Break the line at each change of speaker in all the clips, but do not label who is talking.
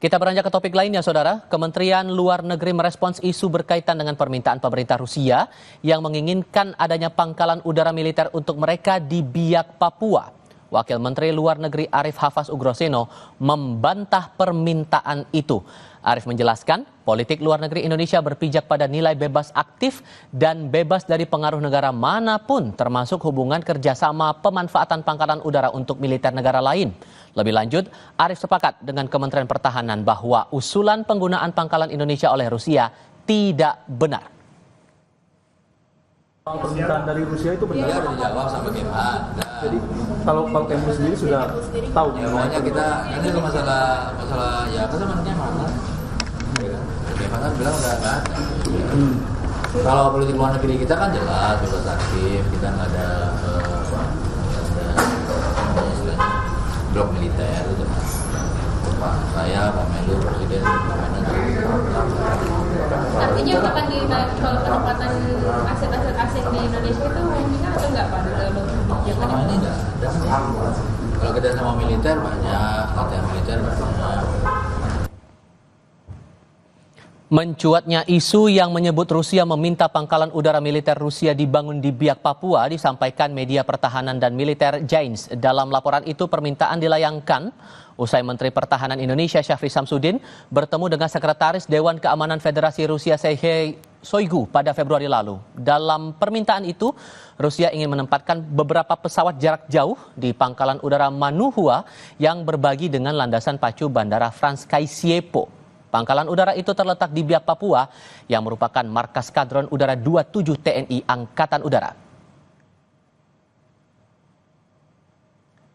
Kita beranjak ke topik lainnya, Saudara. Kementerian Luar Negeri merespons isu berkaitan dengan permintaan pemerintah Rusia yang menginginkan adanya pangkalan udara militer untuk mereka di Biak, Papua. Wakil Menteri Luar Negeri Arif Hafaz Ugroseno membantah permintaan itu. Arif menjelaskan, politik luar negeri Indonesia berpijak pada nilai bebas aktif dan bebas dari pengaruh negara manapun, termasuk hubungan kerjasama pemanfaatan pangkalan udara untuk militer negara lain. Lebih lanjut, Arif sepakat dengan Kementerian Pertahanan bahwa usulan penggunaan pangkalan Indonesia oleh Rusia tidak benar.
Permintaan dari Rusia itu benar?
Iya, udah dijawab sama Kemhan.
Jadi kalau Kemhan sendiri sudah tahu?
Ya pokoknya kita, ini masalah ya apa namanya mana? Kemhan kan bilang udah nggak ada. Kalau politik luar negeri kita kan jelas bebas aktif, kita nggak ada istilahnya blok militer itu. Pak saya, Pak Menlu, Presiden,
Artinya akan dinaik kalau penempatan aset-aset asing di Indonesia itu mungkin atau enggak Pak?
Selama ini enggak ada. Kalau kita sama militer banyak, latihan militer banyak.
Mencuatnya isu yang menyebut Rusia meminta pangkalan udara militer Rusia dibangun di Biak, Papua disampaikan media pertahanan dan militer Jains. Dalam laporan itu permintaan dilayangkan usai Menteri Pertahanan Indonesia Syafri Samsudin bertemu dengan Sekretaris Dewan Keamanan Federasi Rusia Sergei Shoigu pada Februari lalu. Dalam permintaan itu, Rusia ingin menempatkan beberapa pesawat jarak jauh di pangkalan udara Manuhua yang berbagi dengan landasan pacu Bandara Frans Kaisiepo. Pangkalan udara itu terletak di Biak, Papua yang merupakan markas Skadron Udara 27 TNI Angkatan Udara.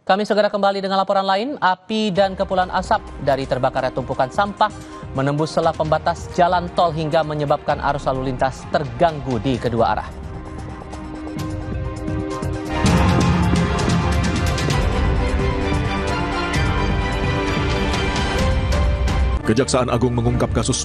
Kami segera kembali dengan laporan lain. Api dan kepulan asap dari terbakarnya tumpukan sampah menembus selah pembatas jalan tol hingga menyebabkan arus lalu lintas terganggu di kedua arah.
Kejaksaan Agung mengungkap kasus